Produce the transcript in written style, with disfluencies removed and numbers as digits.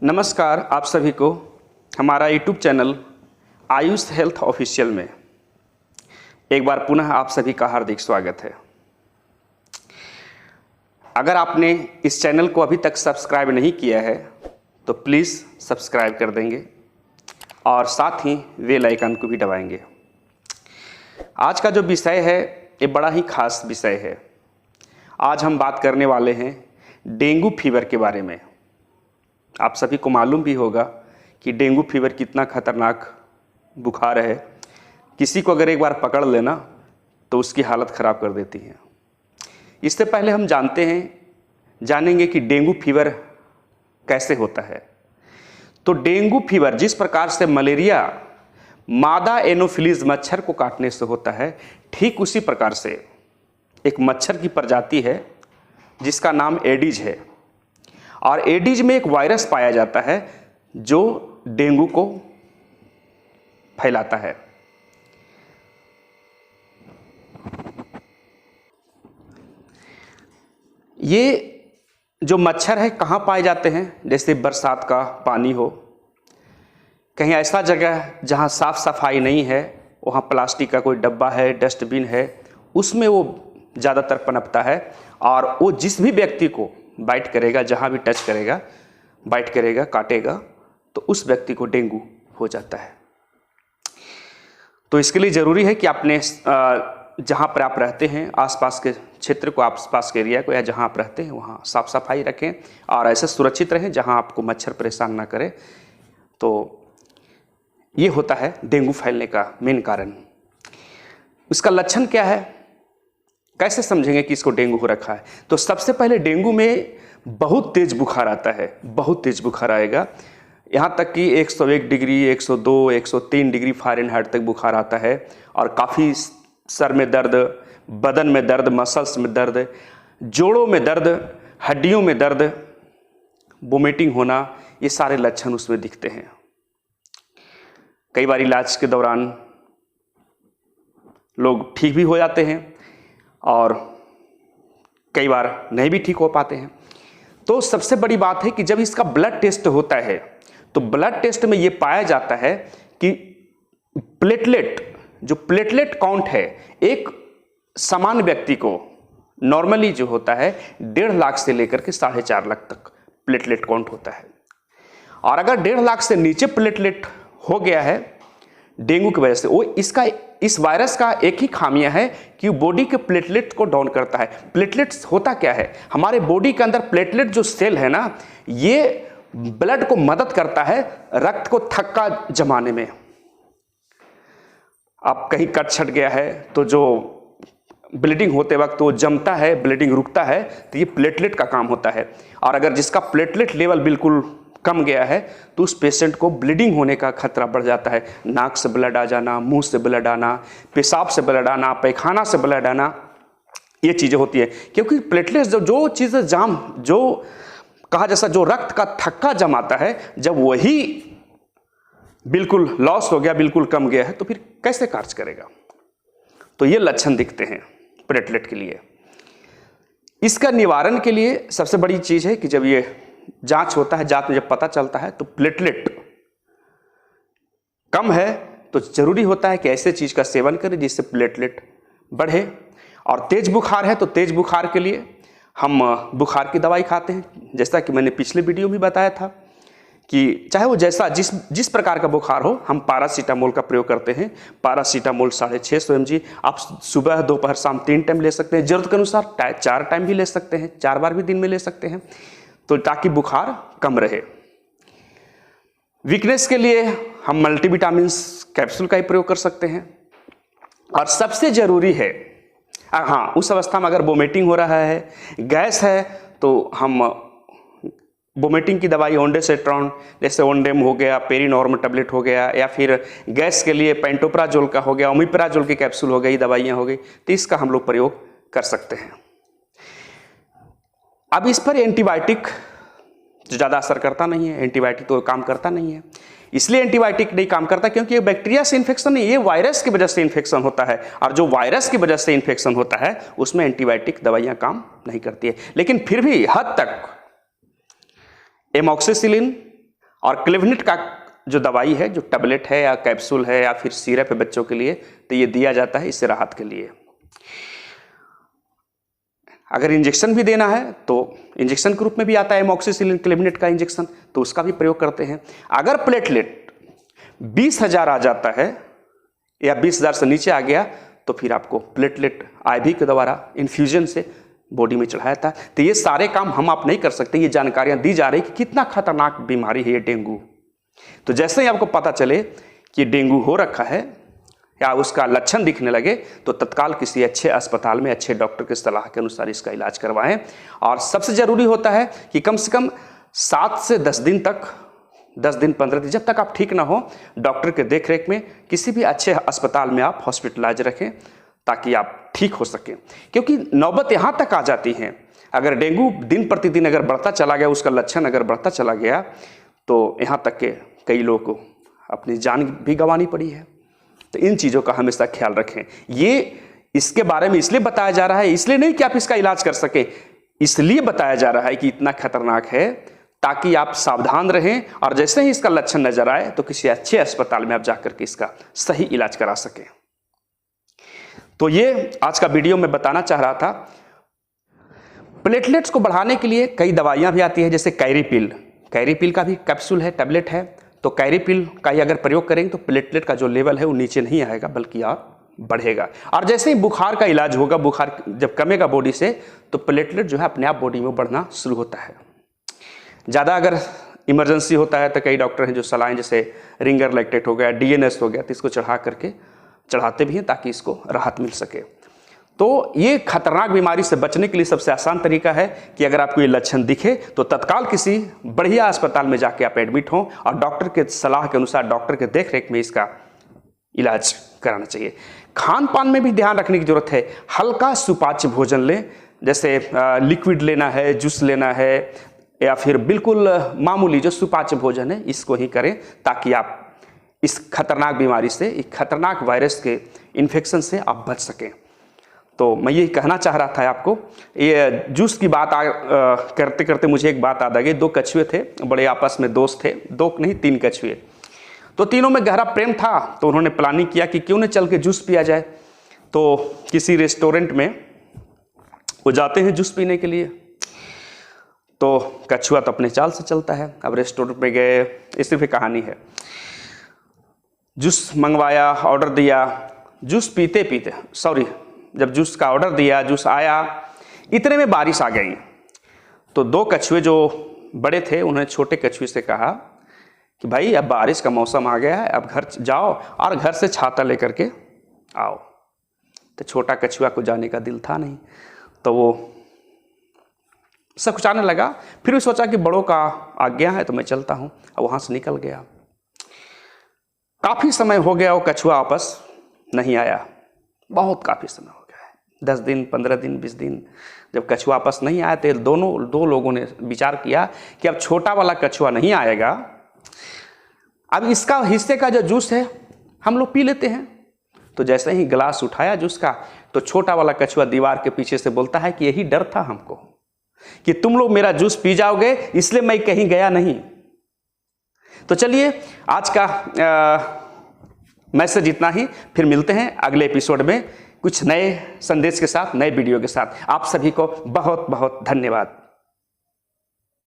नमस्कार आप सभी को हमारा YouTube channel Ayush health official में एक बार पुनः आप सभी का हार्दिक स्वागत है। अगर आपने इस चैनल को अभी तक सब्सक्राइब नहीं किया है तो प्लीज़ सब्सक्राइब कर देंगे और साथ ही बेल आइकन को भी दबाएंगे। आज का जो विषय है ये बड़ा ही खास विषय है। आज हम बात करने वाले हैं डेंगू फीवर के बारे में। आप सभी को मालूम भी होगा कि डेंगू फीवर कितना खतरनाक बुखार है। किसी को अगर एक बार पकड़ लेना तो उसकी हालत ख़राब कर देती है। इससे पहले हम जानेंगे कि डेंगू फीवर कैसे होता है। तो डेंगू फीवर जिस प्रकार से मलेरिया मादा एनोफिलीज मच्छर को काटने से होता है, ठीक उसी प्रकार से एक मच्छर की प्रजाति है जिसका नाम एडिज है। और एडिज में एक वायरस पाया जाता है जो डेंगू को फैलाता है। ये जो मच्छर है कहाँ पाए जाते हैं? जैसे बरसात का पानी हो, कहीं ऐसा जगह जहाँ साफ सफाई नहीं है, वहाँ प्लास्टिक का कोई डब्बा है, डस्टबिन है, उसमें वो ज़्यादातर पनपता है। और वो जिस भी व्यक्ति को बाइट करेगा, जहाँ भी टच करेगा, बाइट करेगा, काटेगा, तो उस व्यक्ति को डेंगू हो जाता है। तो इसके लिए ज़रूरी है कि आपने जहाँ पर आप रहते हैं, आसपास के क्षेत्र को, आसपास के एरिया को, या जहाँ आप रहते हैं वहाँ साफ सफाई रखें और ऐसे सुरक्षित रहें जहाँ आपको मच्छर परेशान ना करे। तो ये होता है डेंगू फैलने का मेन कारण। इसका लक्षण क्या है, कैसे समझेंगे कि इसको डेंगू हो रखा है? तो सबसे पहले डेंगू में बहुत तेज बुखार आता है, बहुत तेज बुखार आएगा। यहाँ तक कि 101 डिग्री, 102, 103 डिग्री फ़ारेनहाइट तक बुखार आता है। और काफ़ी सर में दर्द, बदन में दर्द, मसल्स में दर्द, जोड़ों में दर्द, हड्डियों में दर्द, वोमिटिंग होना, ये सारे लक्षण उसमें दिखते हैं। कई बार इलाज के दौरान लोग ठीक भी हो जाते हैं और कई बार नहीं भी ठीक हो पाते हैं। तो सबसे बड़ी बात है कि जब इसका ब्लड टेस्ट होता है तो ब्लड टेस्ट में ये पाया जाता है कि जो प्लेटलेट काउंट है, एक सामान्य व्यक्ति को नॉर्मली जो होता है 1.5 लाख से लेकर के 4.5 लाख तक प्लेटलेट काउंट होता है। और अगर 1.5 लाख से नीचे प्लेटलेट हो गया है डेंगू की वजह से, वो इस वायरस का एक ही खामियां है कि बॉडी के प्लेटलेट को डाउन करता है। प्लेटलेट्स होता क्या है? हमारे बॉडी के अंदर प्लेटलेट जो सेल है ना, ये ब्लड को मदद करता है रक्त को थक्का जमाने में। अब कहीं कट छट गया है तो जो ब्लीडिंग होते वक्त वो जमता है, ब्लीडिंग रुकता है, तो ये प्लेटलेट का काम होता है। और अगर जिसका प्लेटलेट लेवल बिल्कुल कम गया है तो उस पेशेंट को ब्लीडिंग होने का खतरा बढ़ जाता है। नाक से ब्लड आ जाना, मुंह से ब्लड आना, पेशाब से ब्लड आना, पैखाना से ब्लड आना, ये चीज़ें होती है। क्योंकि प्लेटलेट्स जो चीज़ें जो कहा जैसा जो रक्त का थक्का जमाता है, जब वही बिल्कुल लॉस हो गया, बिल्कुल कम गया है, तो फिर कैसे कार्य करेगा? तो ये लक्षण दिखते हैं प्लेटलेट के लिए। इसका निवारण के लिए सबसे बड़ी चीज़ है कि जब ये जांच होता है, जांच में जब पता चलता है तो प्लेटलेट कम है, तो जरूरी होता है कि ऐसे चीज का सेवन करें जिससे प्लेटलेट बढ़े। और तेज बुखार है तो तेज बुखार के लिए हम बुखार की दवाई खाते हैं। जैसा कि मैंने पिछले वीडियो में बताया था कि चाहे वो जैसा जिस प्रकार का बुखार हो, हम पैरासीटामोल का प्रयोग करते हैं। पैरासीटामोल 650 mg आप सुबह, दोपहर, शाम 3 टाइम ले सकते हैं। जरूरत के अनुसार 4 टाइम भी ले सकते हैं, 4 बार भी दिन में ले सकते हैं, तो ताकि बुखार कम रहे। वीकनेस के लिए हम मल्टीविटामिन्स कैप्सूल का ही प्रयोग कर सकते हैं। और सबसे जरूरी है, हाँ, उस अवस्था में अगर वोमिटिंग हो रहा है, गैस है, तो हम वोमिटिंग की दवाई ओंडेसेट्रॉन, जैसे ओंडेम हो गया, पेरीनॉर्म टेबलेट हो गया, या फिर गैस के लिए पेंटोप्राजोल का हो गया, ओमिप्राजोल की कैप्सूल हो गई, दवाइयाँ हो गई, तो इसका हम लोग प्रयोग कर सकते हैं। अब इस पर एंटीबायोटिक ज़्यादा असर करता नहीं है, एंटीबायोटिक तो काम करता नहीं है। इसलिए एंटीबायोटिक नहीं काम करता क्योंकि ये बैक्टीरिया से इन्फेक्शन नहीं, ये वायरस की वजह से इन्फेक्शन होता है। और जो वायरस की वजह से इन्फेक्शन होता है उसमें एंटीबायोटिक दवाइयाँ काम नहीं करती है। लेकिन फिर भी हद तक एमॉक्सिसिलिन और क्लेवनेट का जो दवाई है, जो टैबलेट है या कैप्सूल है या फिर सिरप है बच्चों के लिए, तो ये दिया जाता है इससे राहत के लिए। अगर इंजेक्शन भी देना है तो इंजेक्शन के रूप में भी आता है एमॉक्सिसिलिन क्लेवनेट का इंजेक्शन, तो उसका भी प्रयोग करते हैं। अगर प्लेटलेट 20,000 आ जाता है या 20,000 से नीचे आ गया तो फिर आपको प्लेटलेट आईवी के द्वारा इन्फ्यूजन से बॉडी में चढ़ाया था। तो ये सारे काम हम आप नहीं कर सकते, ये जानकारियां दी जा रही कि कितना खतरनाक बीमारी है ये डेंगू। तो जैसे ही आपको पता चले कि डेंगू हो रखा है या उसका लक्षण दिखने लगे तो तत्काल किसी अच्छे अस्पताल में अच्छे डॉक्टर की सलाह के अनुसार इसका इलाज करवाएं। और सबसे ज़रूरी होता है कि कम से कम 7 से 10 दिन तक, 10 दिन 15 दिन, जब तक आप ठीक ना हो, डॉक्टर के देखरेख में किसी भी अच्छे अस्पताल में आप हॉस्पिटलाइज रखें ताकि आप ठीक हो सकें। क्योंकि नौबत यहाँ तक आ जाती है, अगर डेंगू दिन प्रतिदिन अगर बढ़ता चला गया, उसका लक्षण अगर बढ़ता चला गया तो यहाँ तक के कई लोगों को अपनी जान भी गंवानी पड़ी है। तो इन चीज़ों का हमेशा ख्याल रखें। ये इसके बारे में इसलिए बताया जा रहा है, इसलिए नहीं कि आप इसका इलाज कर सकें, इसलिए बताया जा रहा है कि इतना खतरनाक है ताकि आप सावधान रहें और जैसे ही इसका लक्षण नजर आए तो किसी अच्छे अस्पताल में आप जाकर के इसका सही इलाज करा सकें। तो ये आज का वीडियो में बताना चाह रहा था। प्लेटलेट्स को बढ़ाने के लिए कई दवाइयाँ भी आती है, जैसे कैरीपिल। कैरीपिल का भी कैप्सूल है, टैबलेट है। तो कैरीपिल का ही अगर प्रयोग करेंगे तो प्लेटलेट का जो लेवल है वो नीचे नहीं आएगा बल्कि और बढ़ेगा। और जैसे ही बुखार का इलाज होगा, बुखार जब कमेगा बॉडी से, तो प्लेटलेट जो है अपने आप बॉडी में बढ़ना शुरू होता है। ज़्यादा अगर इमरजेंसी होता है तो कई डॉक्टर हैं जो सलाह, जैसे रिंगर लैक्टेट हो गया, DNS हो गया, तो इसको चढ़ाते भी हैं ताकि इसको राहत मिल सके। तो ये खतरनाक बीमारी से बचने के लिए सबसे आसान तरीका है कि अगर आपको ये लक्षण दिखे तो तत्काल किसी बढ़िया अस्पताल में जाके आप एडमिट हों और डॉक्टर के सलाह के अनुसार, डॉक्टर के देखरेख में इसका इलाज कराना चाहिए। खान पान में भी ध्यान रखने की जरूरत है। हल्का सुपाच्य भोजन लें, जैसे लिक्विड लेना है, जूस लेना है, या फिर बिल्कुल मामूली जो सुपाच्य भोजन है इसको ही करें ताकि आप इस खतरनाक बीमारी से, इस खतरनाक वायरस के इन्फेक्शन से आप बच सकें। तो मैं यही कहना चाह रहा था आपको। ये जूस की बात करते करते मुझे एक बात याद आ गई। 2 कछुए थे, बड़े आपस में दोस्त थे, 2 नहीं 3 कछुए। तो तीनों में गहरा प्रेम था, तो उन्होंने प्लानिंग किया कि क्यों न चल के जूस पिया जाए। तो किसी रेस्टोरेंट में वो जाते हैं जूस पीने के लिए। तो कछुआ तो अपने चाल से चलता है। अब रेस्टोरेंट में गए, इस सिर्फ एक कहानी है। जूस मंगवाया, ऑर्डर दिया, जूस पीते पीते, जब जूस का ऑर्डर दिया, जूस आया, इतने में बारिश आ गई। तो 2 कछुए जो बड़े थे उन्होंने छोटे कछुए से कहा कि भाई अब बारिश का मौसम आ गया है, अब घर जाओ और घर से छाता लेकर के आओ। तो छोटा कछुआ को जाने का दिल था नहीं, तो वो सकुचाने लगा। फिर भी सोचा कि बड़ों का आज्ञा है तो मैं चलता हूँ, और वहाँ से निकल गया। काफ़ी समय हो गया, वो कछुआ वापस नहीं आया। बहुत काफ़ी समय हो गया है, 10 दिन, 15 दिन, 20 दिन। जब कछुआ वापस नहीं आया तो 2 लोगों ने विचार किया कि अब छोटा वाला कछुआ नहीं आएगा, अब इसका हिस्से का जो जूस है हम लोग पी लेते हैं। तो जैसे ही गिलास उठाया जूस का, तो छोटा वाला कछुआ दीवार के पीछे से बोलता है कि यही डर था हमको कि तुम लोग मेरा जूस पी जाओगे, इसलिए मैं कहीं गया नहीं। तो चलिए आज का मैसेज इतना ही। फिर मिलते हैं अगले एपिसोड में कुछ नए संदेश के साथ, नए वीडियो के साथ। आप सभी को बहुत बहुत धन्यवाद।